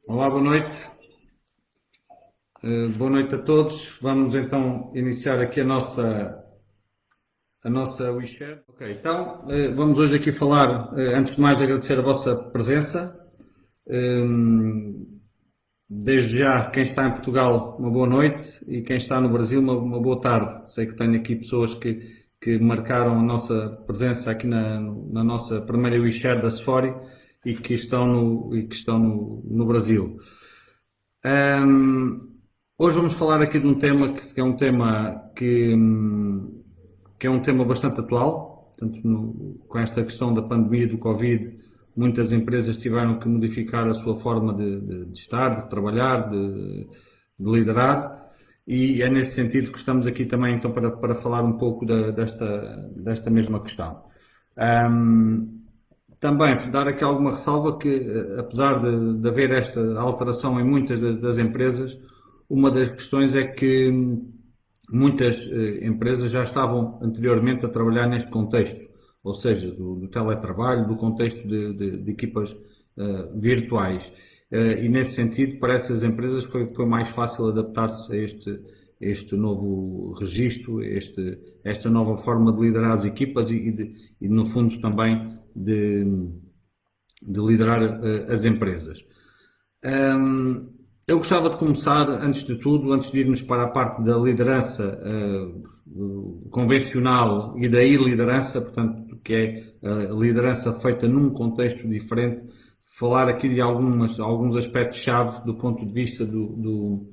Olá, boa noite. Boa noite a todos. Vamos então iniciar aqui a nossa WeShare. Ok, então vamos hoje aqui falar, antes de mais agradecer a vossa presença. Desde já, quem está em Portugal, uma boa noite, e quem está no Brasil, uma boa tarde. Sei que tenho aqui pessoas que marcaram a nossa presença aqui na nossa primeira WeShare da Sfori e que estão no Brasil. Hoje vamos falar aqui de um tema que é um tema que é um tema bastante atual. Portanto, com esta questão da pandemia do Covid, muitas empresas tiveram que modificar a sua forma de estar, de trabalhar, de liderar, e é nesse sentido que estamos aqui também então para falar um pouco desta mesma questão. Também dar aqui alguma ressalva que, apesar de haver esta alteração em muitas das empresas, uma das questões é que muitas empresas já estavam anteriormente a trabalhar neste contexto, ou seja, do teletrabalho, do contexto de equipas virtuais. E nesse sentido, para essas empresas foi mais fácil adaptar-se a este novo registro, esta nova forma de liderar as equipas e no fundo também de liderar as empresas. Eu gostava de começar, antes de tudo, antes de irmos para a parte da liderança convencional e da iliderança, portanto, que é a liderança feita num contexto diferente, falar aqui de alguns aspectos-chave do ponto de vista do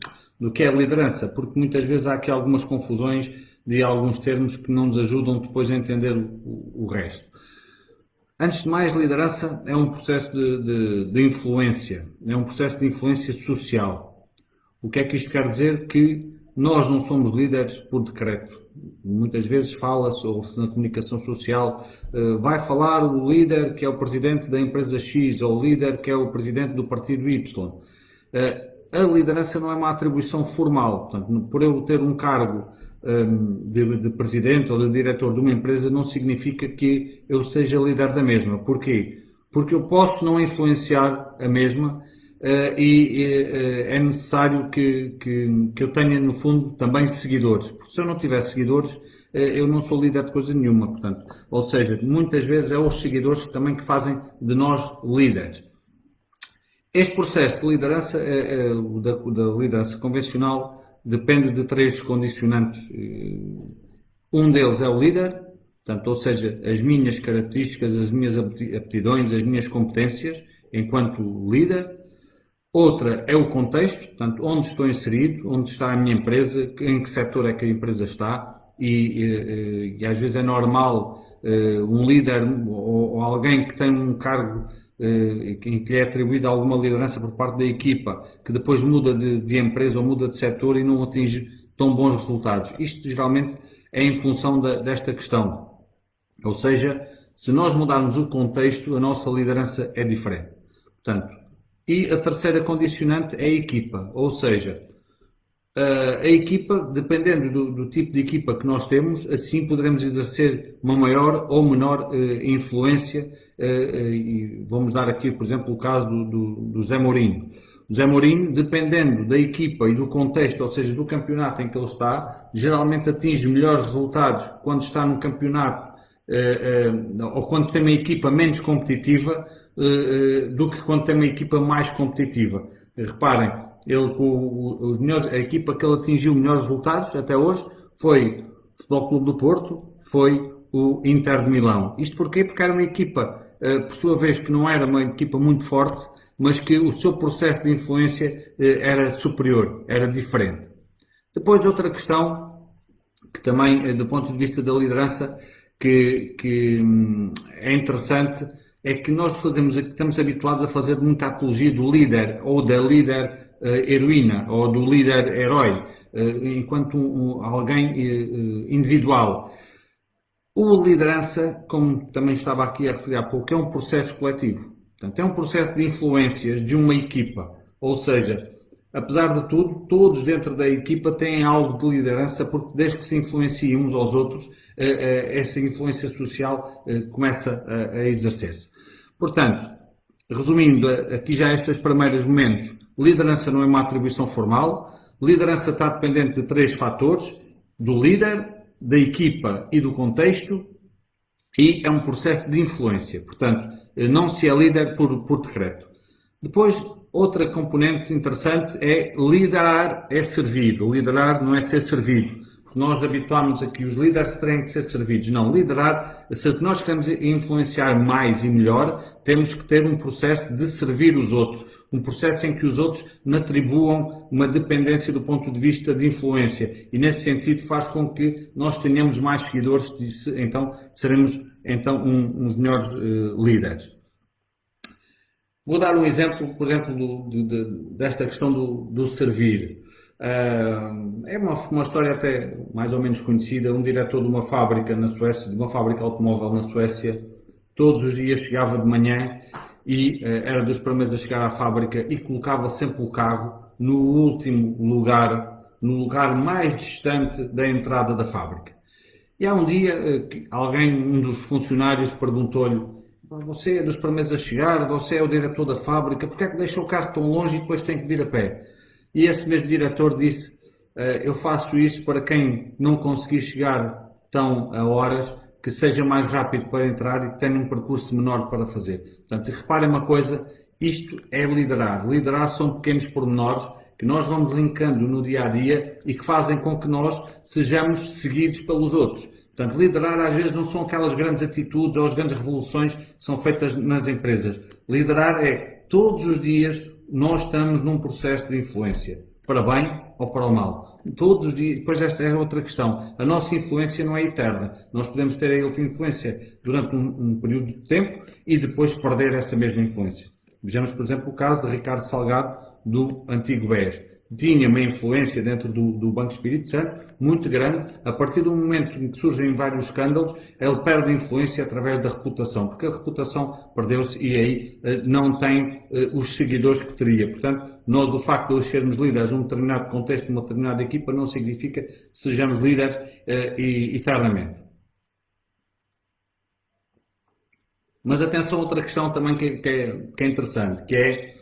que é a liderança, porque muitas vezes há aqui algumas confusões de alguns termos que não nos ajudam depois a entender o resto. Antes de mais, liderança é um processo de influência, é um processo de influência social. O que é que isto quer dizer? Que nós não somos líderes por decreto. Muitas vezes fala-se, ouve-se na comunicação social, vai falar o líder que é o presidente da empresa X ou o líder que é o presidente do partido Y. A liderança não é uma atribuição formal. Portanto, por eu ter um cargo de presidente ou de diretor de uma empresa não significa que eu seja líder da mesma. Porquê? Porque eu posso não influenciar a mesma é necessário que eu tenha, no fundo, também seguidores. Porque se eu não tiver seguidores, eu não sou líder de coisa nenhuma. Portanto, ou seja, muitas vezes é os seguidores também que fazem de nós líderes. Este processo de liderança, da liderança convencional, depende de três condicionantes. Um deles é o líder, portanto, ou seja, as minhas características, as minhas aptidões, as minhas competências enquanto líder. Outra é o contexto, portanto, onde estou inserido, onde está a minha empresa, em que setor é que a empresa está, e às vezes é normal um líder ou alguém que tem um cargo em que lhe é atribuída alguma liderança por parte da equipa, que depois muda de empresa ou muda de setor e não atinge tão bons resultados. Isto geralmente é em função desta questão. Ou seja, se nós mudarmos o contexto, a nossa liderança é diferente. Portanto, e a terceira condicionante é a equipa, ou seja, a equipa, dependendo do tipo de equipa que nós temos, assim poderemos exercer uma maior ou menor influência. E vamos dar aqui, por exemplo, o caso do Zé Mourinho. O Zé Mourinho, dependendo da equipa e do contexto, ou seja, do campeonato em que ele está, geralmente atinge melhores resultados quando está no campeonato ou quando tem uma equipa menos competitiva do que quando tem uma equipa mais competitiva. Reparem, ele, a equipa que ele atingiu melhores resultados até hoje foi o Futebol Clube do Porto, foi o Inter de Milão. Isto porquê? Porque era uma equipa, por sua vez, que não era uma equipa muito forte, mas que o seu processo de influência era superior, era diferente. Depois, outra questão, que também, do ponto de vista da liderança, que é interessante, é que nós estamos habituados a fazer muita apologia do líder ou da líder heroína ou do líder herói, enquanto alguém individual. A liderança, como também estava aqui a referir há pouco, é um processo coletivo. Portanto, é um processo de influências de uma equipa. Ou seja, apesar de tudo, todos dentro da equipa têm algo de liderança, porque desde que se influenciam uns aos outros, essa influência social começa a exercer-se. Portanto, Resumindo, aqui já estes primeiros momentos, liderança não é uma atribuição formal, liderança está dependente de três fatores, do líder, da equipa e do contexto, e é um processo de influência, portanto, não se é líder por decreto. Depois, outra componente interessante é liderar é servir, liderar não é ser servido. Nós habituámos a que os líderes têm que ser servidos. Não, liderar, se nós queremos influenciar mais e melhor, temos que ter um processo de servir os outros. Um processo em que os outros nos atribuam uma dependência do ponto de vista de influência. E nesse sentido faz com que nós tenhamos mais seguidores e então seremos uns melhores líderes. Vou dar um exemplo, por exemplo, desta questão do servir. É uma história até mais ou menos conhecida. Um diretor de uma fábrica na Suécia, de uma fábrica automóvel na Suécia, todos os dias chegava de manhã e era dos primeiros a chegar à fábrica e colocava sempre o carro no último lugar, no lugar mais distante da entrada da fábrica. E há um dia, um dos funcionários perguntou-lhe: você é dos primeiros a chegar, você é o diretor da fábrica, porque é que deixa o carro tão longe e depois tem que vir a pé? E esse mesmo diretor disse: eu faço isso para quem não conseguir chegar tão a horas, que seja mais rápido para entrar e que tenha um percurso menor para fazer. Portanto, reparem uma coisa, isto é liderar. Liderar são pequenos pormenores que nós vamos linkando no dia a dia e que fazem com que nós sejamos seguidos pelos outros. Portanto, liderar às vezes não são aquelas grandes atitudes ou as grandes revoluções que são feitas nas empresas. Liderar é, todos os dias, nós estamos num processo de influência, para bem ou para o mal. Todos os dias, depois esta é outra questão. A nossa influência não é eterna. Nós podemos ter a influência durante um período de tempo e depois perder essa mesma influência. Vejamos, por exemplo, o caso de Ricardo Salgado, do antigo BES. Tinha uma influência dentro do Banco Espírito Santo muito grande. A partir do momento em que surgem vários escândalos, ele perde influência através da reputação, porque a reputação perdeu-se e aí não tem os seguidores que teria. Portanto, o facto de hoje sermos líderes num determinado contexto, numa determinada equipa, não significa que sejamos líderes eternamente. Mas atenção a outra questão também que é interessante, que é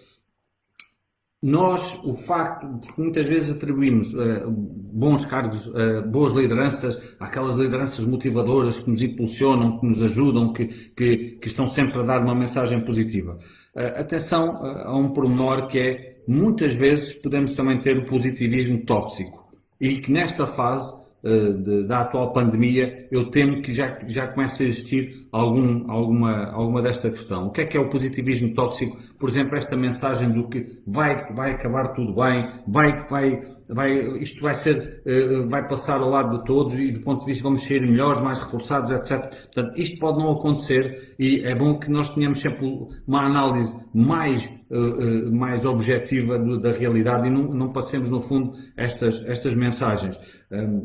o facto, porque muitas vezes atribuímos bons cargos, boas lideranças, aquelas lideranças motivadoras que nos impulsionam, que nos ajudam, que estão sempre a dar uma mensagem positiva. Atenção a um pormenor que é, muitas vezes podemos também ter o positivismo tóxico e que nesta fase da atual pandemia, eu temo que já comece a existir alguma desta questão. O que é o positivismo tóxico? Por exemplo, esta mensagem do que vai acabar tudo bem, isto vai passar ao lado de todos e do ponto de vista vamos ser melhores, mais reforçados, etc. Portanto, isto pode não acontecer e é bom que nós tenhamos sempre uma análise mais objetiva da realidade e não passemos, no fundo, estas mensagens.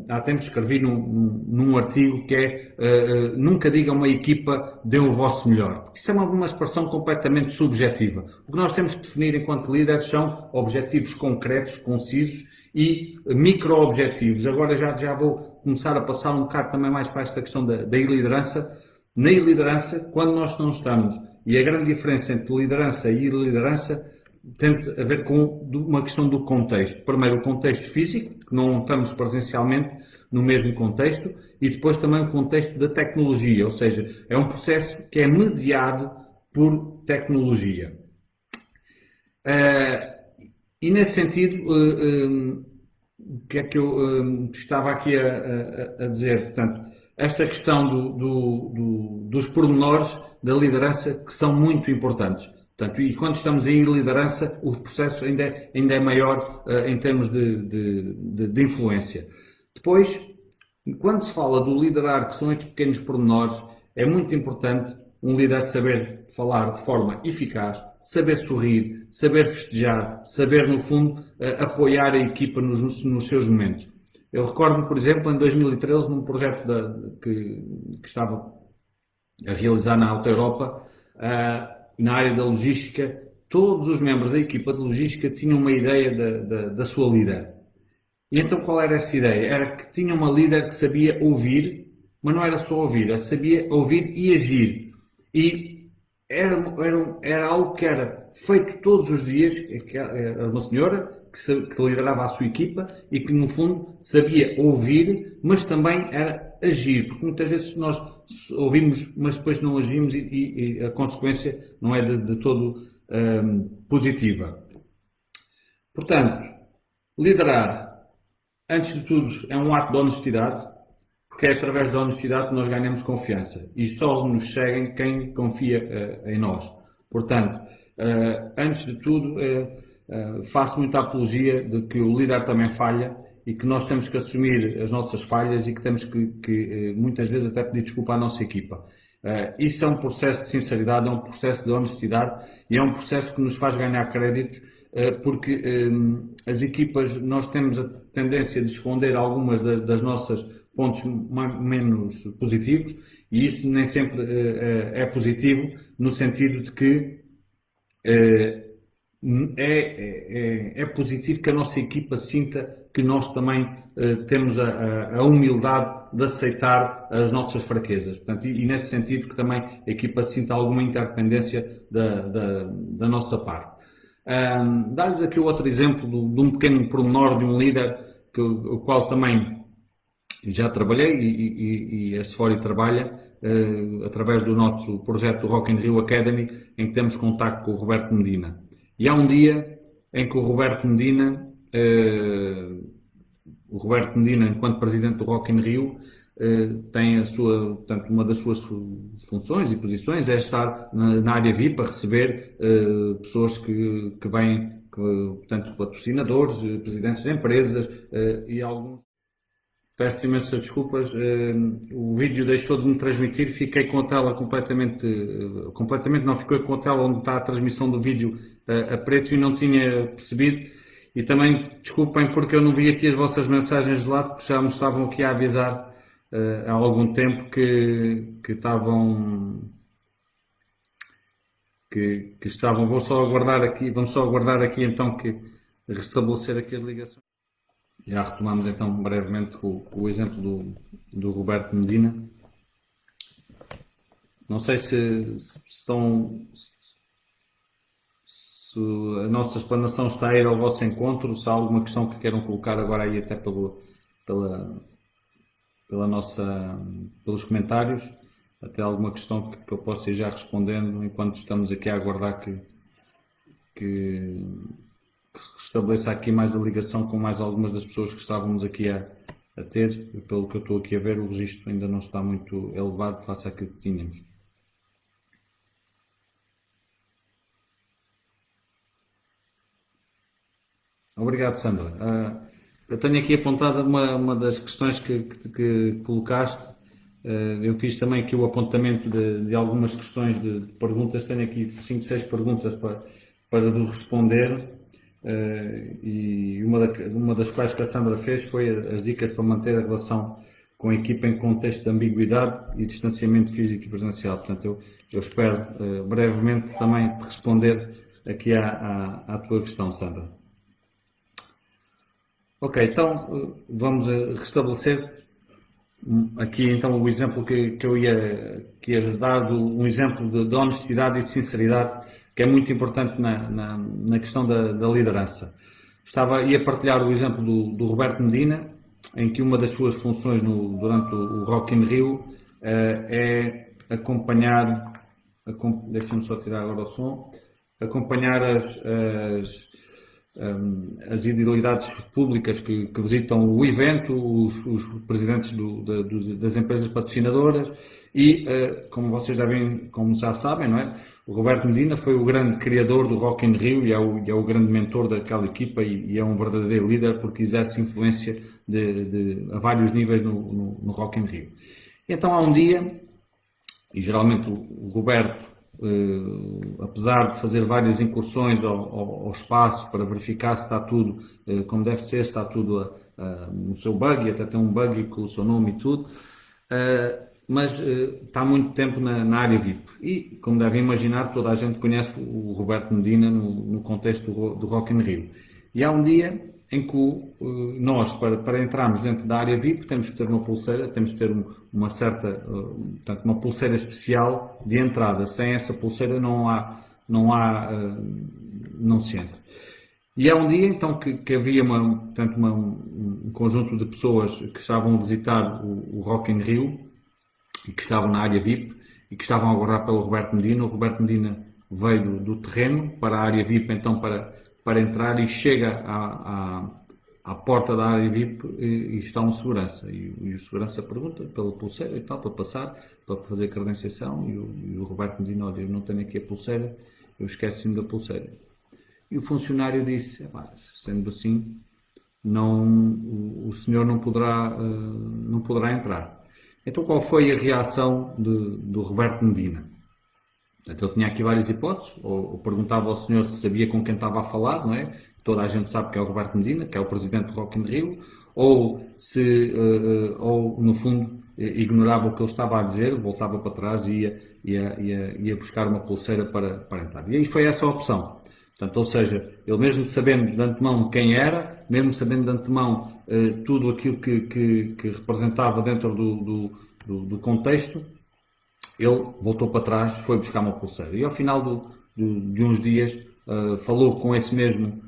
Há tempos escrevi num artigo que é nunca diga a uma equipa dê o vosso melhor, porque isso é uma expressão completamente subjetiva. O que nós temos que definir enquanto líderes são objetivos concretos, concisos e micro-objetivos. Agora já vou começar a passar um bocado também mais para esta questão da liderança. Na liderança, quando nós não estamos, e a grande diferença entre liderança e liderança tem a ver com uma questão do contexto. Primeiro, o contexto físico, que não estamos presencialmente no mesmo contexto, e depois também o contexto da tecnologia, ou seja, é um processo que é mediado por tecnologia. E nesse sentido, o que é que eu estava aqui a dizer? Portanto, esta questão dos pormenores da liderança que são muito importantes. Portanto, e quando estamos em liderança, o processo ainda é maior em termos de influência. Depois, quando se fala do liderar, que são estes pequenos pormenores, é muito importante um líder saber falar de forma eficaz, saber sorrir, saber festejar, saber, no fundo, apoiar a equipa nos seus momentos. Eu recordo-me, por exemplo, em 2013, num projeto que estava a realizar na Alta Europa, na área da logística, todos os membros da equipa de logística tinham uma ideia da sua líder. E então qual era essa ideia? Era que tinha uma líder que sabia ouvir, mas não era só ouvir, ela sabia ouvir e agir. E era algo que era feito todos os dias, era uma senhora que liderava a sua equipa e que, no fundo, sabia ouvir, mas também era agir, porque muitas vezes nós ouvimos, mas depois não agimos e a consequência não é de todo positiva. Portanto, liderar, antes de tudo, é um ato de honestidade, porque é através da honestidade que nós ganhamos confiança e só nos seguem quem confia em nós. Portanto, antes de tudo, faço muita apologia de que o líder também falha e que nós temos que assumir as nossas falhas e que temos que muitas vezes até pedir desculpa à nossa equipa. Isso é um processo de sinceridade, é um processo de honestidade e é um processo que nos faz ganhar créditos, porque as equipas, nós temos a tendência de esconder algumas das nossas pontos menos positivos e isso nem sempre é positivo, no sentido de que é positivo que a nossa equipa sinta que nós também temos a humildade de aceitar as nossas fraquezas. Portanto, e nesse sentido que também a equipa sinta alguma interdependência da nossa parte. Dar-lhes aqui outro exemplo de um pequeno pormenor de um líder, o qual também já trabalhei e a Sfori trabalha através do nosso projeto do Rock in Rio Academy, em que temos contacto com o Roberto Medina. E há um dia em que o Roberto Medina, enquanto presidente do Rock in Rio, tem portanto, uma das suas funções e posições é estar na área VIP a receber pessoas que vêm, portanto, patrocinadores, presidentes de empresas e alguns. Peço imensas desculpas, o vídeo deixou de me transmitir, fiquei com a tela completamente não, fiquei com a tela onde está a transmissão do vídeo a preto e não tinha percebido. E também desculpem porque eu não vi aqui as vossas mensagens de lado, porque já me estavam aqui a avisar há algum tempo que estavam, vamos só aguardar aqui então que restabelecer aqui as ligações. Já retomamos então brevemente com o exemplo do Roberto Medina. Não sei se a nossa explanação está a ir ao vosso encontro, se há alguma questão que queiram colocar agora aí até pelos comentários, até alguma questão que eu possa ir já respondendo enquanto estamos aqui a aguardar que se restabeleça aqui mais a ligação com mais algumas das pessoas que estávamos aqui a ter. Pelo que eu estou aqui a ver, o registro ainda não está muito elevado face àquilo que tínhamos. Obrigado, Sandra. Eu tenho aqui apontada uma das questões que colocaste. Eu fiz também aqui o apontamento de algumas questões de perguntas. Tenho aqui 5, 6 perguntas para responder. E uma das quais que a Sandra fez foi as dicas para manter a relação com a equipa em contexto de ambiguidade e distanciamento físico e presencial. Portanto, eu espero brevemente também responder aqui à tua questão, Sandra. Ok, então vamos restabelecer aqui então o exemplo que eu ia dar, um exemplo de honestidade e de sinceridade, que é muito importante na questão da liderança. Ia partilhar o exemplo do Roberto Medina, em que uma das suas funções durante o Rock in Rio é acompanhar, deixa-me só tirar agora o som, acompanhar as idealidades públicas que visitam o evento, os presidentes das empresas patrocinadoras e, como já sabem, não é? O Roberto Medina foi o grande criador do Rock in Rio e é o grande mentor daquela equipa e é um verdadeiro líder porque exerce influência a vários níveis no Rock in Rio. E então há um dia, e geralmente o Roberto, apesar de fazer várias incursões ao espaço para verificar se está tudo como deve ser, se está tudo no seu buggy, até tem um buggy com o seu nome e tudo, mas está há muito tempo na área VIP. E, como devem imaginar, toda a gente conhece o Roberto Medina no contexto do Rock in Rio. E há um dia em que nós, para entrarmos dentro da área VIP, temos que ter uma pulseira, temos que ter uma certa, portanto, uma pulseira especial de entrada. Sem essa pulseira não se entra. E há um dia, então, que havia portanto, um conjunto de pessoas que estavam a visitar o Rock in Rio e que estavam na área VIP e que estavam a aguardar pelo Roberto Medina. O Roberto Medina veio do terreno para a área VIP, então, para entrar, e chega à porta da área VIP e está um segurança. E o segurança pergunta pela pulseira e tal, para passar, para fazer credenciação, e o Roberto Medina, olha, eu não tenho aqui a pulseira, eu esqueci-me da pulseira. E o funcionário disse, sendo assim, o senhor não poderá entrar. Então, qual foi a reação do Roberto Medina? Portanto, ele tinha aqui várias hipóteses, ou perguntava ao senhor se sabia com quem estava a falar, não é? Toda a gente sabe que é o Roberto Medina, que é o presidente do Rock in Rio, ou no fundo, ignorava o que ele estava a dizer, voltava para trás e ia buscar uma pulseira para entrar. E aí foi essa a opção. Portanto, ou seja, ele mesmo sabendo de antemão quem era, mesmo sabendo de antemão tudo aquilo que representava dentro do contexto, ele voltou para trás, foi buscar uma pulseira. E ao final de uns dias falou com esse mesmo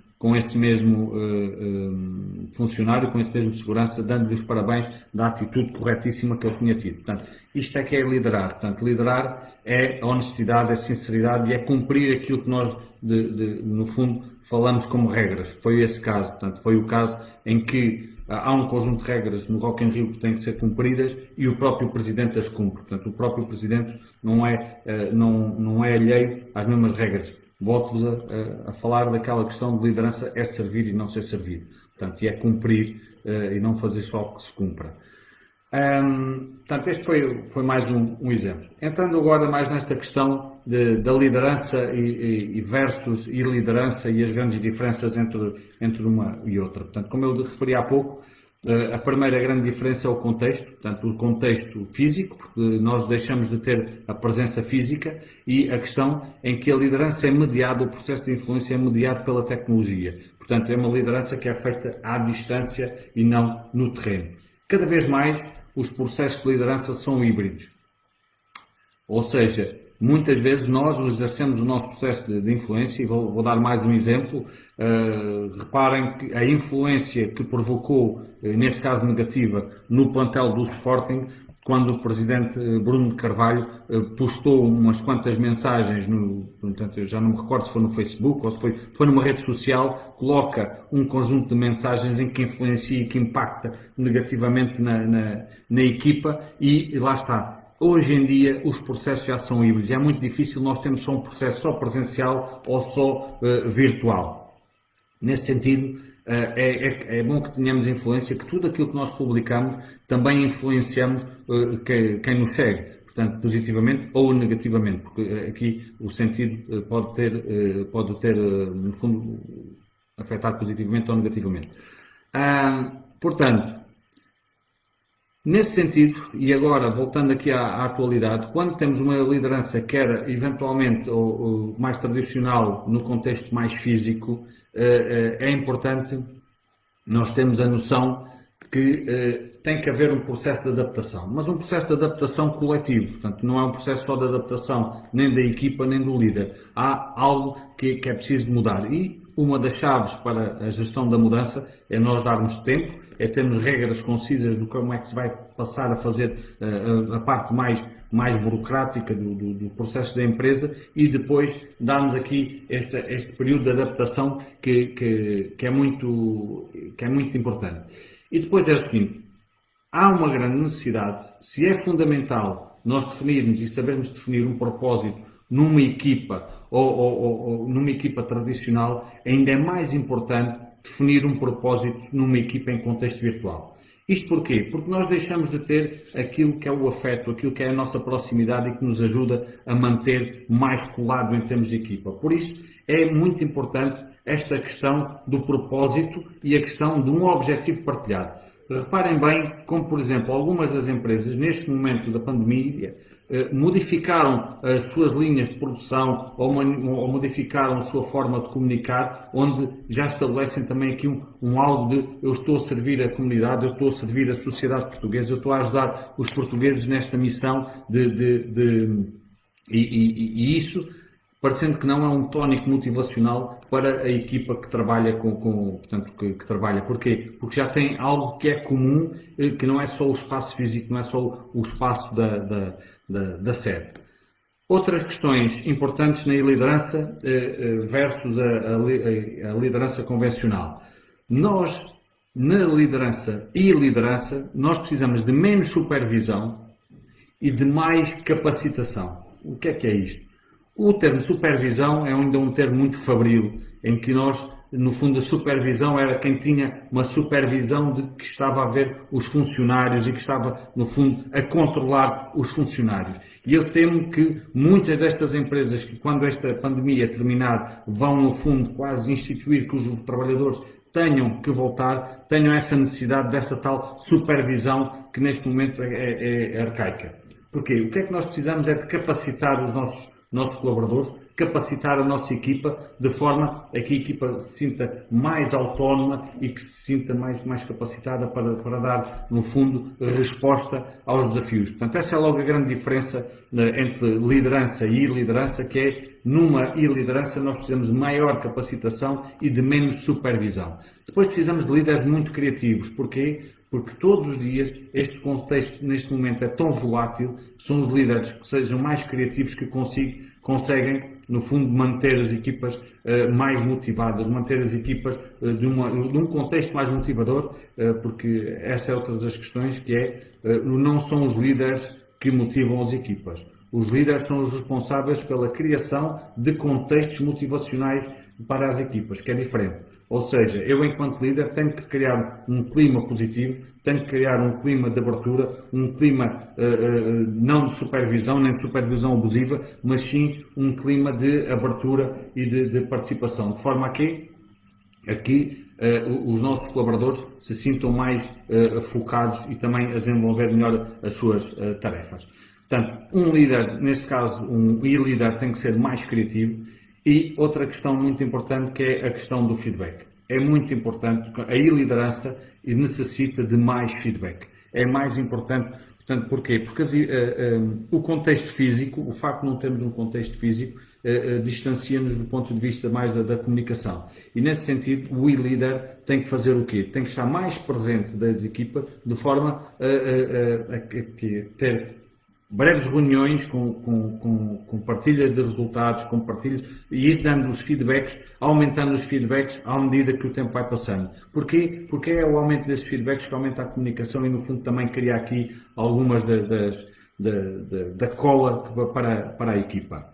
funcionário, com esse mesmo segurança, dando-lhe os parabéns da atitude corretíssima que ele tinha tido. Portanto, isto é que é liderar. Portanto, liderar é a honestidade, é a sinceridade e é cumprir aquilo que nós, no fundo, falamos como regras. Foi esse caso. Portanto, foi o caso em que há um conjunto de regras no Rock in Rio que têm que ser cumpridas e o próprio Presidente as cumpre. Portanto, o próprio Presidente não é alheio às mesmas regras. Volto-vos a falar daquela questão de liderança, é servir e não ser servido. Portanto, e é cumprir e não fazer só o que se cumpra. Portanto, este foi mais um exemplo. Entrando agora mais nesta questão da liderança e versus liderança e as grandes diferenças entre uma e outra. Portanto, como eu referi há pouco, a primeira grande diferença é o contexto, portanto, o contexto físico, porque nós deixamos de ter a presença física, e a questão em que a liderança é mediada, o processo de influência é mediado pela tecnologia. Portanto, é uma liderança que é feita à distância e não no terreno. Cada vez mais, os processos de liderança são híbridos. Ou seja, muitas vezes nós exercemos o nosso processo de influência, e vou dar mais um exemplo. Reparem que a influência que provocou, neste caso negativa, no plantel do Sporting, quando o presidente Bruno de Carvalho postou umas quantas mensagens, portanto, eu já não me recordo se foi no Facebook ou se foi numa rede social, coloca um conjunto de mensagens em que influencia e que impacta negativamente na equipa, e lá está. Hoje em dia os processos já são híbridos, é muito difícil nós termos só um processo só presencial ou só virtual. Nesse sentido, é bom que tenhamos influência, que tudo aquilo que nós publicamos também influenciamos quem nos segue, portanto, positivamente ou negativamente, porque aqui o sentido pode ter, no fundo, afetado positivamente ou negativamente. Portanto, nesse sentido, e agora voltando aqui à atualidade, quando temos uma liderança que era eventualmente ou mais tradicional no contexto mais físico, é importante nós termos a noção que tem que haver um processo de adaptação, mas um processo de adaptação coletivo, portanto não é um processo só de adaptação nem da equipa nem do líder, há algo que é preciso mudar, e uma das chaves para a gestão da mudança é nós darmos tempo, é termos regras concisas de como é que se vai passar a fazer a parte mais burocrática do processo da empresa, e depois darmos aqui este período de adaptação que é muito importante. E depois é o seguinte, há uma grande necessidade, se é fundamental nós definirmos e sabermos definir um propósito numa equipa ou numa equipa tradicional, ainda é mais importante definir um propósito numa equipa em contexto virtual. Isto porquê? Porque nós deixamos de ter aquilo que é o afeto, aquilo que é a nossa proximidade e que nos ajuda a manter mais colado em termos de equipa. Por isso, é muito importante esta questão do propósito e a questão de um objetivo partilhado. Reparem bem como, por exemplo, algumas das empresas, neste momento da pandemia, modificaram as suas linhas de produção ou modificaram a sua forma de comunicar, onde já estabelecem também aqui um algo de eu estou a servir a comunidade, eu estou a servir a sociedade portuguesa, eu estou a ajudar os portugueses nesta missão e isso, parecendo que não é um tónico motivacional para a equipa que trabalha portanto, que trabalha. Porquê? Porque já tem algo que é comum, que não é só o espaço físico, não é só o espaço da sede. Outras questões importantes na liderança versus a liderança convencional. Nós, na liderança e liderança, nós precisamos de menos supervisão e de mais capacitação. O que é isto? O termo supervisão é ainda um termo muito fabril, em que nós, no fundo, a supervisão era quem tinha uma supervisão de que estava a ver os funcionários e que estava, no fundo, a controlar os funcionários. E eu temo que muitas destas empresas que, quando esta pandemia terminar, vão, no fundo, quase instituir que os trabalhadores tenham que voltar, tenham essa necessidade dessa tal supervisão que neste momento é arcaica. Porquê? O que é que nós precisamos é de capacitar os nossos colaboradores, capacitar a nossa equipa de forma a que a equipa se sinta mais autónoma e que se sinta mais capacitada para dar, no fundo, resposta aos desafios. Portanto, essa é logo a grande diferença entre liderança e liderança, que é, numa liderança nós precisamos de maior capacitação e de menos supervisão. Depois precisamos de líderes muito criativos. Porquê? Porque todos os dias este contexto neste momento é tão volátil, são os líderes que sejam mais criativos que conseguem, no fundo, manter as equipas mais motivadas, manter as equipas de um contexto mais motivador, porque essa é outra das questões, que não são os líderes que motivam as equipas. Os líderes são os responsáveis pela criação de contextos motivacionais para as equipas, que é diferente. Ou seja, eu enquanto líder tenho que criar um clima positivo, tenho que criar um clima de abertura, um clima não de supervisão, nem de supervisão abusiva, mas sim um clima de abertura e de participação, de forma a que aqui os nossos colaboradores se sintam mais focados e também a desenvolver melhor as suas tarefas. Portanto, um líder, neste caso, um líder tem que ser mais criativo. E outra questão muito importante, que é a questão do feedback. É muito importante, a liderança necessita de mais feedback. É mais importante, portanto, porquê? Porque o contexto físico, o facto de não termos um contexto físico, distancia-nos do ponto de vista mais da comunicação. E nesse sentido, o líder tem que fazer o quê? Tem que estar mais presente das equipas, de forma a ter breves reuniões com partilhas de resultados, com partilhas, e ir dando os feedbacks, aumentando os feedbacks à medida que o tempo vai passando. Porquê? Porque é o aumento desses feedbacks que aumenta a comunicação e, no fundo, também cria aqui algumas da cola para a equipa.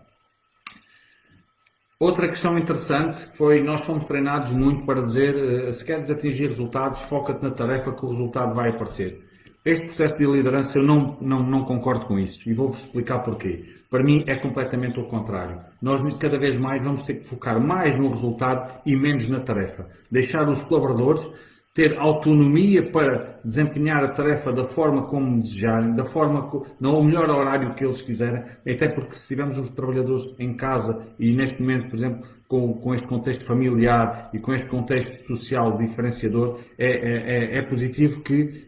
Outra questão interessante foi, nós fomos treinados muito para dizer, se queres atingir resultados, foca-te na tarefa que o resultado vai aparecer. Este processo de liderança eu não concordo com isso e vou-vos explicar porquê. Para mim é completamente o contrário. Nós cada vez mais vamos ter que focar mais no resultado e menos na tarefa. Deixar os colaboradores ter autonomia para desempenhar a tarefa da forma como desejarem, da forma no melhor horário que eles quiserem, até porque se tivermos os trabalhadores em casa e neste momento, por exemplo, com este contexto familiar e com este contexto social diferenciador, é positivo que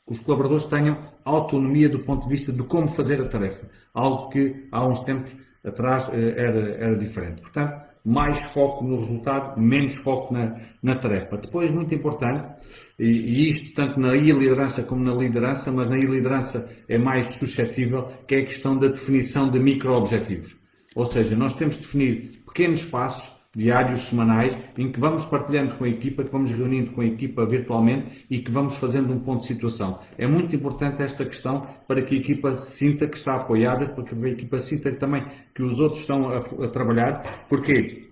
os colaboradores tenham autonomia do ponto de vista de como fazer a tarefa, algo que há uns tempos atrás era diferente. Portanto, mais foco no resultado, menos foco na tarefa. Depois, muito importante, e isto tanto na liderança como na liderança, mas na liderança é mais suscetível, que é a questão da definição de micro-objetivos. Ou seja, nós temos de definir pequenos passos, diários, semanais, em que vamos partilhando com a equipa, que vamos reunindo com a equipa virtualmente e que vamos fazendo um ponto de situação. É muito importante esta questão para que a equipa sinta que está apoiada, para que a equipa sinta também que os outros estão a trabalhar. Porquê?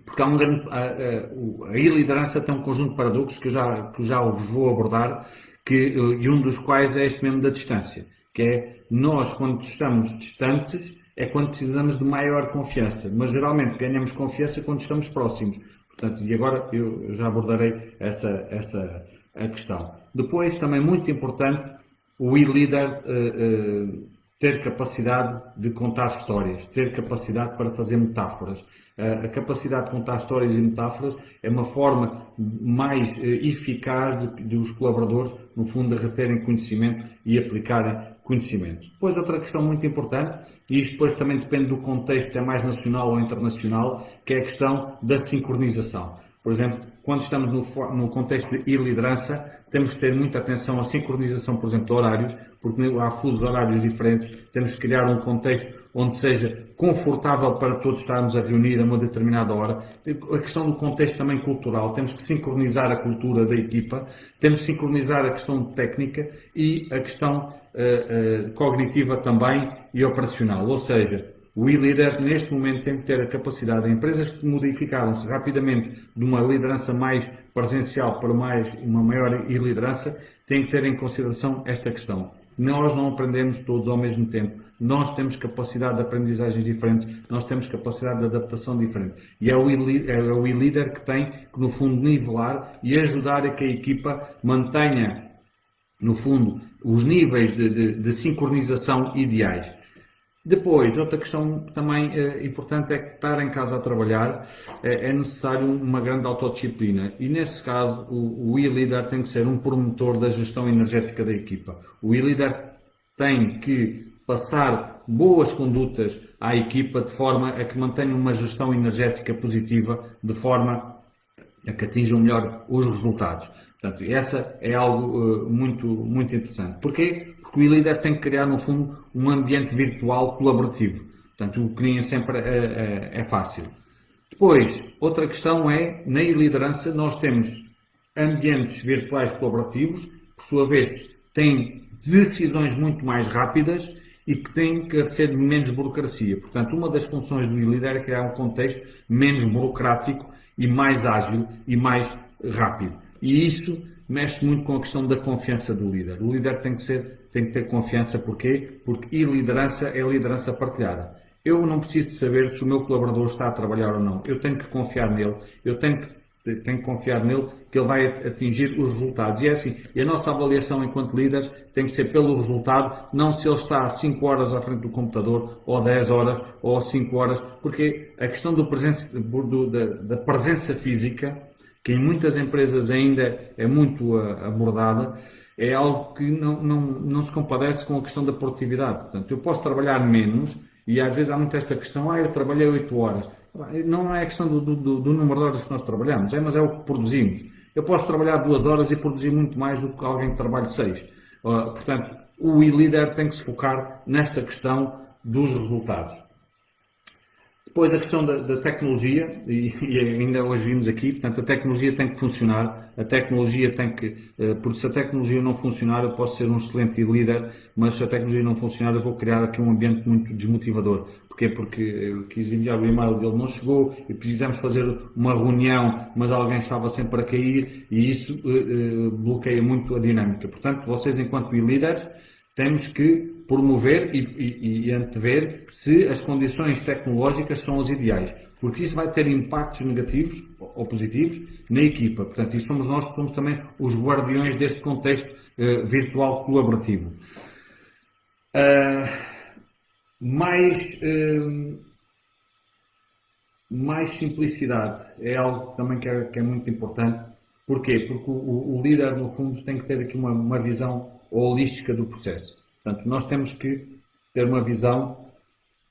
Porque há a liderança tem um conjunto de paradoxos que eu já vos vou abordar, e um dos quais é este mesmo da distância, que é nós, quando estamos distantes, é quando precisamos de maior confiança, mas geralmente ganhamos confiança quando estamos próximos. Portanto, e agora eu já abordarei essa a questão. Depois, também muito importante, o e-leader ter capacidade de contar histórias, ter capacidade para fazer metáforas. A capacidade de contar histórias e metáforas é uma forma mais eficaz de os colaboradores, no fundo, reterem conhecimento e aplicarem conhecimento. Depois, outra questão muito importante, e isto depois também depende do contexto, se é mais nacional ou internacional, que é a questão da sincronização. Por exemplo, quando estamos no contexto de e-liderança, temos que ter muita atenção à sincronização, por exemplo, de horários, porque há fusos horários diferentes, temos que criar um contexto onde seja confortável para todos estarmos a reunir a uma determinada hora. A questão do contexto também cultural, temos que sincronizar a cultura da equipa, temos que sincronizar a questão técnica e a questão cognitiva também e operacional, ou seja, o e-leader, neste momento, tem que ter a capacidade, empresas que modificaram-se rapidamente de uma liderança mais presencial para uma maior e-liderança, têm que ter em consideração esta questão. Nós não aprendemos todos ao mesmo tempo. Nós temos capacidade de aprendizagens diferentes, nós temos capacidade de adaptação diferente. E é o e-leader que tem que, no fundo, nivelar e ajudar a que a equipa mantenha, no fundo, os níveis de sincronização ideais. Depois, outra questão também importante é que estar em casa a trabalhar é necessário uma grande autodisciplina e nesse caso o e-leader tem que ser um promotor da gestão energética da equipa. O e-leader tem que passar boas condutas à equipa de forma a que mantenha uma gestão energética positiva, de forma a que atinjam melhor os resultados. Portanto, essa é algo muito interessante. Porquê? Porque o e-leader tem que criar, no fundo, um ambiente virtual colaborativo. Portanto, o que nem sempre é fácil. Depois, outra questão é, na e-liderança, nós temos ambientes virtuais colaborativos, por sua vez, têm decisões muito mais rápidas e que têm que ser de menos burocracia. Portanto, uma das funções do e-leader é criar um contexto menos burocrático e mais ágil e mais rápido. E isso mexe muito com a questão da confiança do líder. O líder tem que ter confiança. Porquê? Porque liderança é liderança partilhada. Eu não preciso de saber se o meu colaborador está a trabalhar ou não. Eu tenho que confiar nele. Eu tenho que confiar nele que ele vai atingir os resultados. E é assim, e a nossa avaliação enquanto líderes tem que ser pelo resultado, não se ele está 5 horas à frente do computador, ou 10 horas, ou 5 horas, porque a questão da presença física, que em muitas empresas ainda é muito abordada, é algo que não se compadece com a questão da produtividade. Portanto, eu posso trabalhar menos, e às vezes há muito esta questão, eu trabalhei 8 horas. Não é a questão do número de horas que nós trabalhamos, mas é o que produzimos. Eu posso trabalhar 2 horas e produzir muito mais do que alguém que trabalhe 6. Portanto, o e-leader tem que se focar nesta questão dos resultados. Depois a questão da tecnologia, e ainda hoje vimos aqui, portanto a tecnologia tem que funcionar, porque se a tecnologia não funcionar eu posso ser um excelente líder, mas se a tecnologia não funcionar eu vou criar aqui um ambiente muito desmotivador. Porquê? Porque eu quis enviar o e-mail dele, não chegou, e precisamos fazer uma reunião, mas alguém estava sempre a cair, e isso bloqueia muito a dinâmica. Portanto, vocês enquanto líderes, temos que promover e antever se as condições tecnológicas são as ideais, porque isso vai ter impactos negativos ou positivos na equipa. Portanto, isso nós somos também os guardiões deste contexto virtual colaborativo. Mais simplicidade é algo também que é muito importante. Porquê? Porque o líder, no fundo, tem que ter aqui uma visão holística do processo. Portanto, nós temos que ter uma visão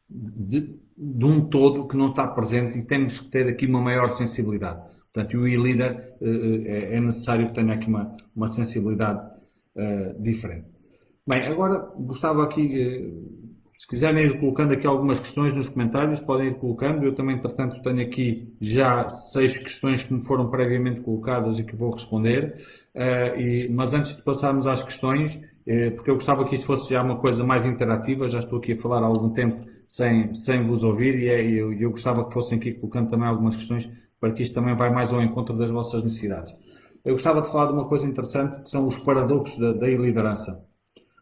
de um todo que não está presente e temos que ter aqui uma maior sensibilidade. Portanto, o e-leader é necessário que tenha aqui uma sensibilidade diferente. Bem, agora gostava aqui, se quiserem ir colocando aqui algumas questões nos comentários, podem ir colocando. Eu também, entretanto, tenho aqui já 6 questões que me foram previamente colocadas e que vou responder. Mas antes de passarmos às questões, porque eu gostava que isto fosse já uma coisa mais interativa, já estou aqui a falar há algum tempo sem vos ouvir e eu gostava que fossem aqui colocando também algumas questões para que isto também vá mais ao encontro das vossas necessidades. Eu gostava de falar de uma coisa interessante que são os paradoxos da liderança.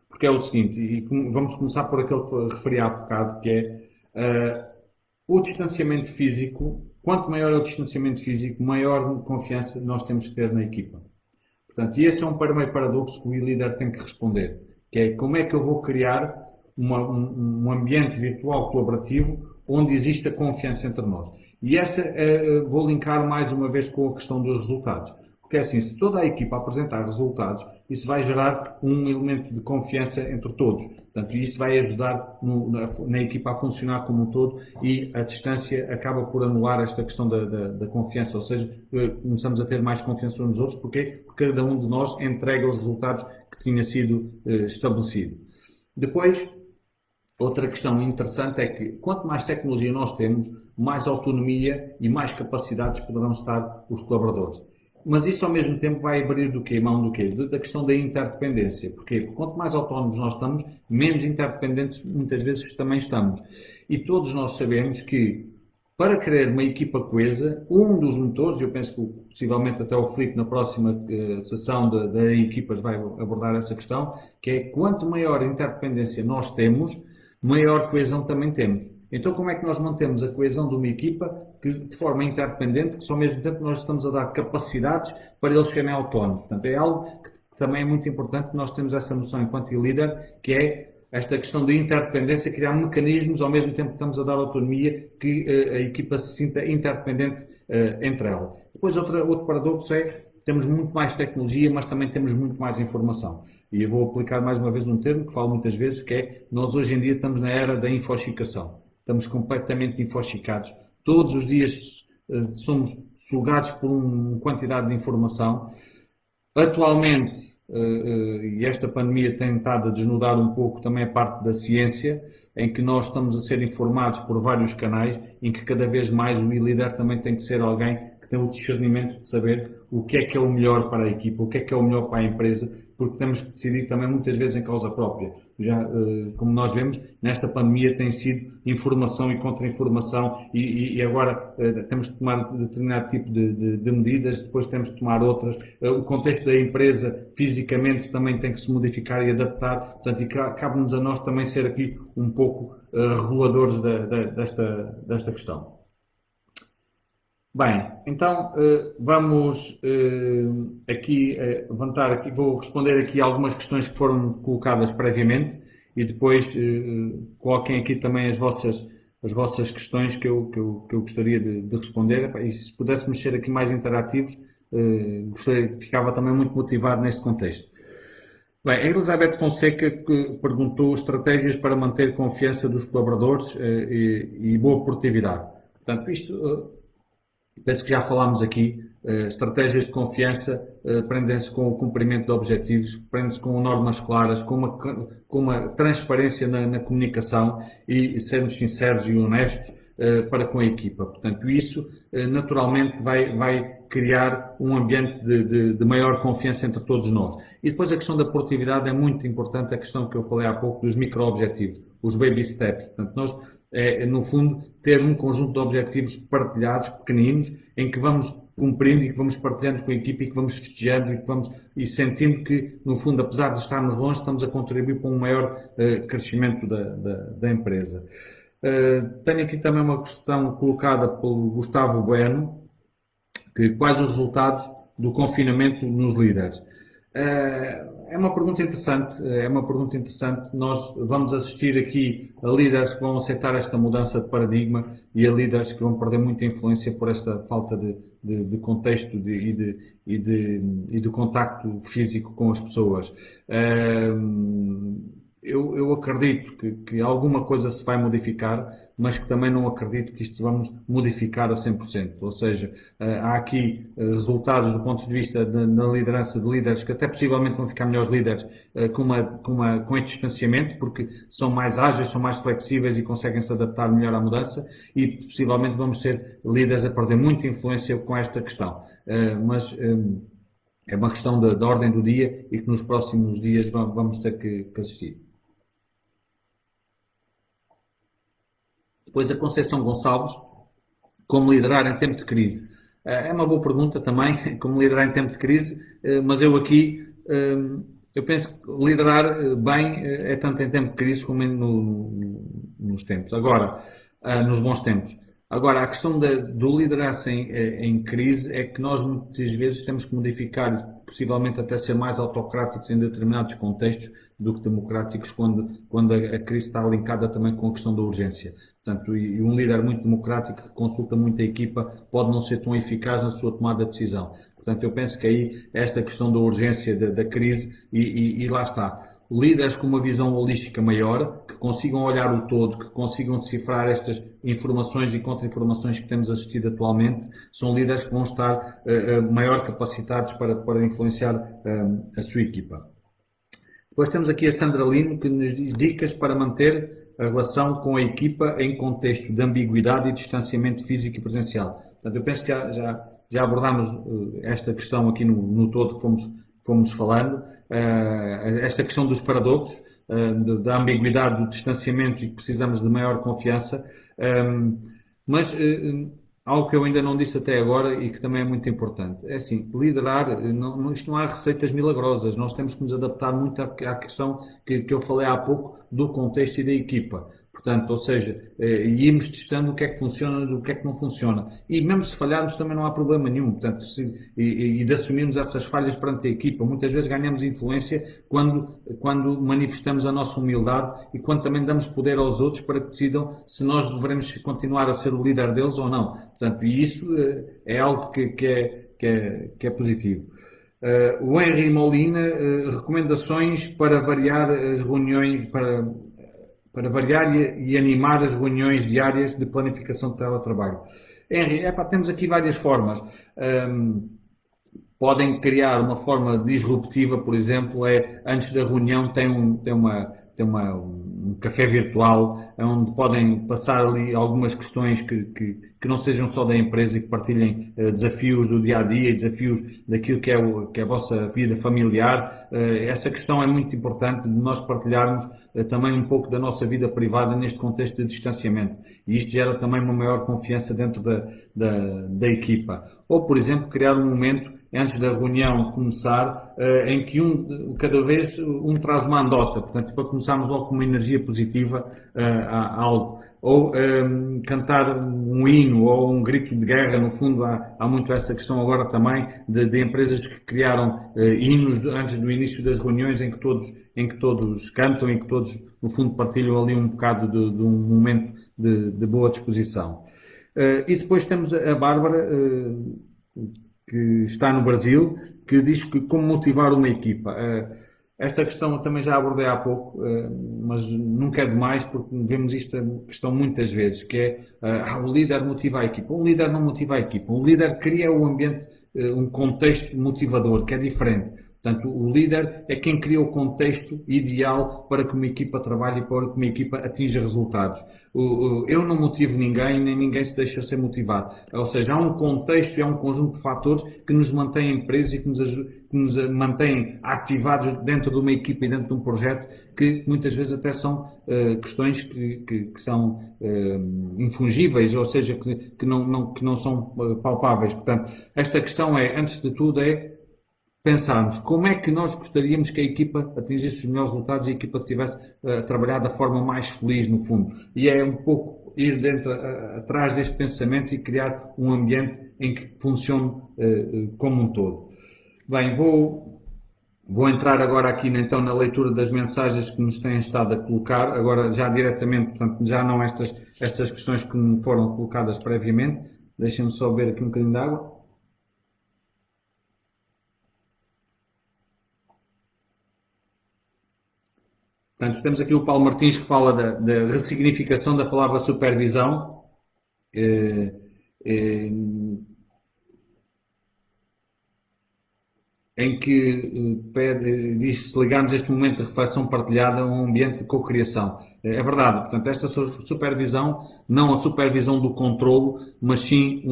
Porque é o seguinte, e vamos começar por aquele que referi há bocado, que é o distanciamento físico. Quanto maior é o distanciamento físico, maior confiança nós temos que ter na equipa. Portanto, e esse é um primeiro paradoxo que o líder tem que responder, que é como é que eu vou criar um ambiente virtual colaborativo onde exista confiança entre nós. E essa vou linkar mais uma vez com a questão dos resultados. Porque é assim, se toda a equipa apresentar resultados, isso vai gerar um elemento de confiança entre todos. Portanto, isso vai ajudar na equipa a funcionar como um todo e a distância acaba por anular esta questão da confiança. Ou seja, começamos a ter mais confiança uns nos outros. Porquê? Porque cada um de nós entrega os resultados que tinha sido estabelecido. Depois, outra questão interessante é que quanto mais tecnologia nós temos, mais autonomia e mais capacidades poderão estar os colaboradores. Mas isso ao mesmo tempo vai abrir do quê? Mão do quê? Da questão da interdependência. Porque quanto mais autónomos nós estamos, menos interdependentes muitas vezes também estamos. E todos nós sabemos que para criar uma equipa coesa, um dos motores, eu penso que possivelmente até o Filipe na próxima sessão da equipas vai abordar essa questão, que é quanto maior interdependência nós temos, maior coesão também temos. Então, como é que nós mantemos a coesão de uma equipa que, de forma interdependente, que só ao mesmo tempo nós estamos a dar capacidades para eles serem autónomos? Portanto, é algo que também é muito importante que nós temos essa noção enquanto líder, que é esta questão de interdependência, criar mecanismos, ao mesmo tempo que estamos a dar autonomia, que a equipa se sinta interdependente entre ela. Depois, outro paradoxo é temos muito mais tecnologia, mas também temos muito mais informação. E eu vou aplicar mais uma vez um termo que falo muitas vezes, que é nós hoje em dia estamos na era da infoxicação. Estamos completamente infoxicados. Todos os dias somos sugados por uma quantidade de informação. Atualmente, e esta pandemia tem estado a desnudar um pouco também a parte da ciência, em que nós estamos a ser informados por vários canais, em que cada vez mais o líder também tem que ser alguém que tem o discernimento de saber o que é o melhor para a equipa, o que é o melhor para a empresa, porque temos que decidir também muitas vezes em causa própria. Já, como nós vemos, nesta pandemia tem sido informação e contra-informação e agora temos de tomar determinado tipo de medidas, depois temos de tomar outras. O contexto da empresa fisicamente também tem que se modificar e adaptar, portanto, e cabe-nos a nós também ser aqui um pouco reguladores desta questão. Bem, então vamos aqui levantar, aqui, vou responder aqui algumas questões que foram colocadas previamente e depois coloquem aqui também as vossas questões que eu gostaria de responder. E se pudéssemos ser aqui mais interativos, ficava também muito motivado neste contexto. Bem, a Elizabeth Fonseca que perguntou estratégias para manter confiança dos colaboradores e boa produtividade. Portanto, isto... Penso que já falámos aqui, estratégias de confiança prendem-se com o cumprimento de objetivos, prendem-se com normas claras, com uma transparência na comunicação e sermos sinceros e honestos para com a equipa. Portanto, isso naturalmente vai criar um ambiente de maior confiança entre todos nós. E depois a questão da produtividade é muito importante, a questão que eu falei há pouco dos micro-objetivos, os baby steps. Portanto, nós no fundo, ter um conjunto de objetivos partilhados, pequeninos, em que vamos cumprindo e que vamos partilhando com a equipe e que vamos festejando e sentindo que, no fundo, apesar de estarmos longe, estamos a contribuir para um maior crescimento da empresa. Tenho aqui também uma questão colocada pelo Gustavo Bueno, que quais os resultados do confinamento nos líderes? É uma pergunta interessante, Nós vamos assistir aqui a líderes que vão aceitar esta mudança de paradigma e a líderes que vão perder muita influência por esta falta de contexto e de contacto físico com as pessoas. Eu acredito que alguma coisa se vai modificar, mas que também não acredito que isto vamos modificar a 100%. Ou seja, há aqui resultados do ponto de vista da liderança de líderes que até possivelmente vão ficar melhores líderes com este distanciamento, porque são mais ágeis, são mais flexíveis e conseguem se adaptar melhor à mudança e possivelmente vamos ser líderes a perder muita influência com esta questão. Mas é uma questão da ordem do dia e que nos próximos dias vamos ter que assistir. Depois a Conceição Gonçalves, como liderar em tempo de crise? É uma boa pergunta também, como liderar em tempo de crise, mas eu aqui, eu penso que liderar bem é tanto em tempo de crise como nos tempos. Agora, nos bons tempos. Agora, a questão do liderança em crise é que nós muitas vezes temos que modificar, possivelmente até ser mais autocráticos em determinados contextos, do que democráticos quando a crise está linkada também com a questão da urgência. Portanto, e um líder muito democrático que consulta muito a equipa pode não ser tão eficaz na sua tomada de decisão. Portanto, eu penso que aí esta questão da urgência da crise e lá está. Líderes com uma visão holística maior, que consigam olhar o todo, que consigam decifrar estas informações e contra-informações que temos assistido atualmente, são líderes que vão estar maior capacitados para influenciar a sua equipa. Depois temos aqui a Sandra Lino, que nos diz dicas para manter a relação com a equipa em contexto de ambiguidade e distanciamento físico e presencial. Portanto, eu penso que já abordámos esta questão aqui no todo que fomos falando, esta questão dos paradoxos, da ambiguidade, do distanciamento e que precisamos de maior confiança, mas algo que eu ainda não disse até agora e que também é muito importante. É assim, liderar, isto não há receitas milagrosas. Nós temos que nos adaptar muito à questão que eu falei há pouco do contexto e da equipa. Portanto, ou seja, irmos testando o que é que funciona e o que é que não funciona. E mesmo se falharmos também não há problema nenhum. Portanto, e de assumirmos essas falhas perante a equipa. Muitas vezes ganhamos influência quando manifestamos a nossa humildade e quando também damos poder aos outros para que decidam se nós devemos continuar a ser o líder deles ou não. Portanto, e isso é algo que é positivo. O Henry Molina, recomendações para variar as reuniões, para variar e animar as reuniões diárias de planificação de teletrabalho. Henry, temos aqui várias formas. Podem criar uma forma disruptiva, por exemplo, antes da reunião um café virtual onde podem passar ali algumas questões que não sejam só da empresa e que partilhem desafios do dia a dia, desafios daquilo que é a vossa vida familiar. Essa questão é muito importante de nós partilharmos também um pouco da nossa vida privada neste contexto de distanciamento. E isto gera também uma maior confiança dentro da equipa. Ou, por exemplo, criar um momento antes da reunião começar, em que cada vez traz uma andota, portanto, para começarmos logo com uma energia positiva a algo. Ou cantar um hino ou um grito de guerra, no fundo há muito essa questão agora também de empresas que criaram hinos antes do início das reuniões em que todos cantam e que todos, no fundo, partilham ali um bocado de um momento de boa disposição. E depois temos a Bárbara, que está no Brasil, que diz que como motivar uma equipa. Esta questão eu também já abordei há pouco, mas nunca é demais porque vemos esta questão muitas vezes, que é o líder motiva a equipa. Um líder não motiva a equipa. Um líder cria um ambiente, um contexto motivador, que é diferente. Portanto, o líder é quem cria o contexto ideal para que uma equipa trabalhe e para que uma equipa atinja resultados. Eu não motivo ninguém, nem ninguém se deixa ser motivado. Ou seja, há um contexto e há um conjunto de fatores que nos mantêm presos e que nos mantêm ativados dentro de uma equipa e dentro de um projeto que muitas vezes até são questões que são infungíveis, ou seja, que não são palpáveis. Portanto, esta questão antes de tudo, pensarmos como é que nós gostaríamos que a equipa atingisse os melhores resultados e a equipa estivesse a trabalhar da forma mais feliz, no fundo. E é um pouco ir atrás deste pensamento e criar um ambiente em que funcione como um todo. Bem, vou entrar agora aqui então na leitura das mensagens que nos têm estado a colocar, agora já diretamente, portanto, já não estas questões que me foram colocadas previamente. Deixem-me só beber aqui um bocadinho de água. Portanto, temos aqui o Paulo Martins que fala da ressignificação da palavra supervisão, eh, eh, em que diz que se ligarmos este momento de reflexão partilhada a um ambiente de cocriação. É verdade, portanto, esta supervisão, não a supervisão do controlo, mas sim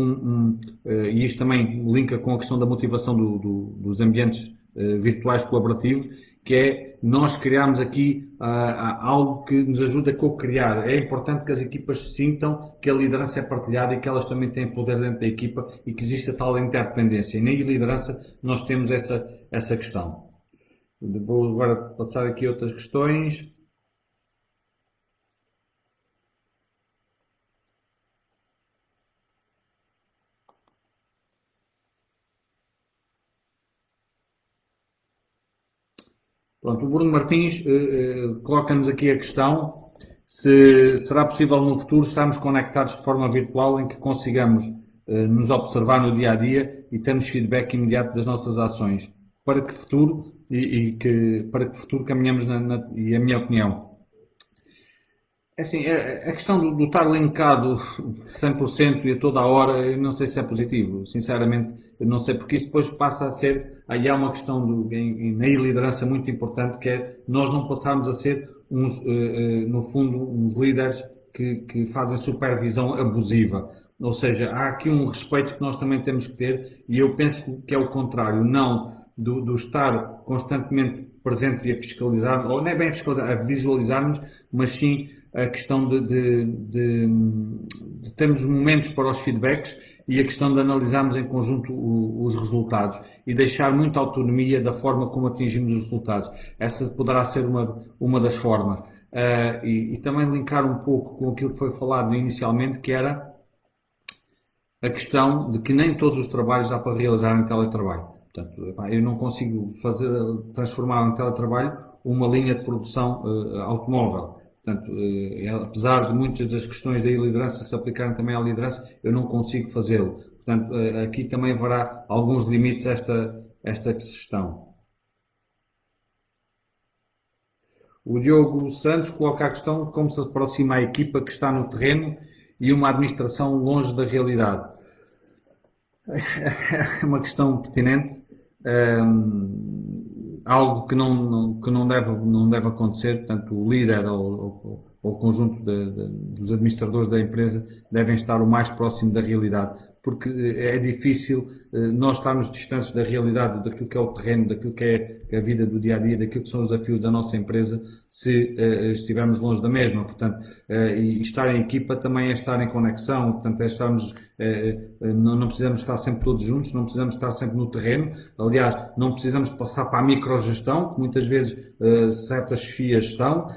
e isto também linka com a questão da motivação dos ambientes virtuais colaborativos, que é nós criarmos aqui algo que nos ajuda a co-criar. É importante que as equipas sintam que a liderança é partilhada e que elas também têm poder dentro da equipa e que existe a tal interdependência. E na liderança nós temos essa questão. Vou agora passar aqui outras questões. Pronto, o Bruno Martins coloca-nos aqui a questão se será possível no futuro estarmos conectados de forma virtual em que consigamos nos observar no dia a dia e termos feedback imediato das nossas ações. Para que futuro para que futuro caminhamos e a minha opinião. É assim, a questão do estar linkado 100% e a toda a hora, eu não sei se é positivo. Sinceramente, eu não sei, porque isso depois passa a ser. Aí há uma questão na liderança muito importante, que é nós não passarmos a ser, no fundo, uns líderes que fazem supervisão abusiva. Ou seja, há aqui um respeito que nós também temos que ter, e eu penso que é o contrário, não do estar constantemente presente e a fiscalizar, ou não é bem a fiscalizar, a visualizarmos, mas sim a questão de termos momentos para os feedbacks e a questão de analisarmos em conjunto os resultados e deixar muita autonomia da forma como atingimos os resultados. Essa poderá ser uma das formas. E também linkar um pouco com aquilo que foi falado inicialmente, que era a questão de que nem todos os trabalhos dá para realizar em teletrabalho. Portanto, eu não consigo transformar em teletrabalho uma linha de produção automóvel. Portanto, apesar de muitas das questões da liderança se aplicarem também à liderança, eu não consigo fazê-lo. Portanto, aqui também haverá alguns limites a esta questão. O Diogo Santos coloca a questão como se aproxima a equipa que está no terreno e uma administração longe da realidade. É uma questão pertinente, algo que não deve acontecer. Portanto, o líder ou o conjunto dos administradores da empresa devem estar o mais próximo da realidade, porque é difícil nós estarmos distantes da realidade, daquilo que é o terreno, daquilo que é a vida do dia a dia, daquilo que são os desafios da nossa empresa, se estivermos longe da mesma. Portanto, e estar em equipa também é estar em conexão, portanto, é estarmos, não precisamos estar sempre todos juntos, não precisamos estar sempre no terreno. Aliás, não precisamos de passar para a microgestão, que muitas vezes certas chefias estão.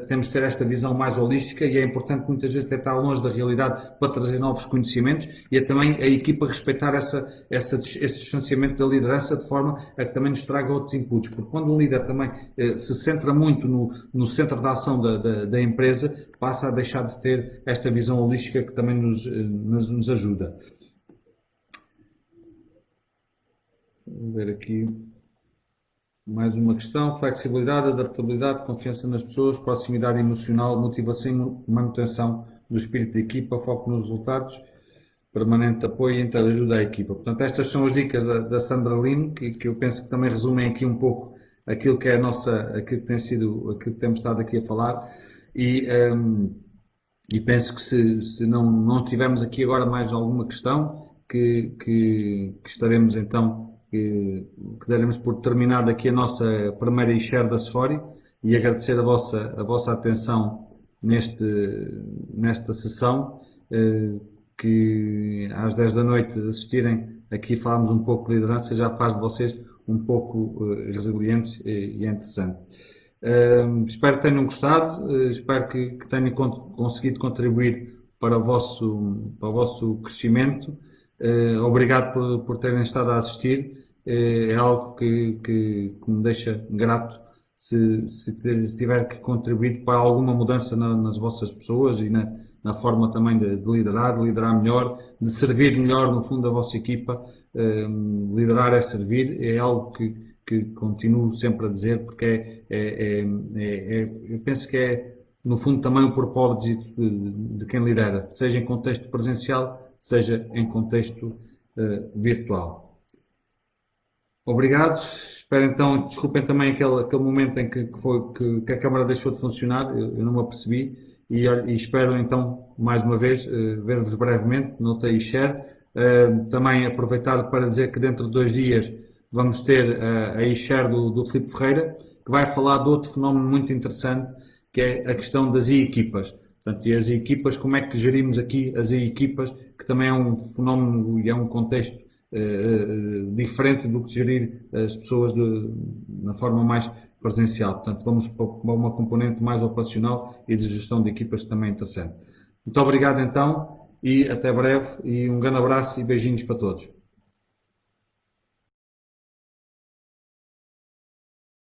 Temos de ter esta visão mais holística, e é importante muitas vezes estar longe da realidade para trazer novos conhecimentos, e é também a equipa respeitar esse distanciamento da liderança, de forma a que também nos traga outros inputs, porque quando um líder também se centra muito no centro da ação da empresa, passa a deixar de ter esta visão holística que também nos ajuda. Vamos ver aqui mais uma questão: flexibilidade, adaptabilidade, confiança nas pessoas, proximidade emocional, motivação e manutenção do espírito de equipa, foco nos resultados, permanente apoio e interajuda à equipa. Portanto, estas são as dicas da Sandra Lino, que eu penso que também resumem aqui um pouco aquilo que é aquilo que tem sido, aquilo que temos estado aqui a falar, e penso que se não tivermos aqui agora mais alguma questão, que estaremos então, que daremos por terminado aqui a nossa primeira e-share da Sfori, e agradecer a vossa atenção nesta sessão, que às 10 da noite assistirem aqui, falámos um pouco de liderança, já faz de vocês um pouco resilientes e é interessante. Espero que tenham gostado, espero que tenham conseguido contribuir para o vosso crescimento. Obrigado por terem estado a assistir. É algo que me deixa grato se tiver que contribuir para alguma mudança nas vossas pessoas e na forma também de liderar melhor, de servir melhor no fundo a vossa equipa. Liderar é servir, é algo que continuo sempre a dizer, porque eu penso que é no fundo também o propósito de quem lidera, seja em contexto presencial, seja em contexto virtual. Obrigado. Espero então, desculpem também aquele momento em que a câmara deixou de funcionar, eu não me apercebi, e espero então, mais uma vez, ver-vos brevemente no TI-Share. Também aproveitar para dizer que dentro de 2 dias vamos ter a e-share do Filipe Ferreira, que vai falar de outro fenómeno muito interessante, que é a questão das e-equipas. Portanto, e as e-equipas, como é que gerimos aqui as e-equipas, que também é um fenómeno e é um contexto diferente do que gerir as pessoas na forma mais presencial. Portanto, vamos para uma componente mais operacional e de gestão de equipas também interessante. Muito obrigado então, e até breve, e um grande abraço e beijinhos para todos.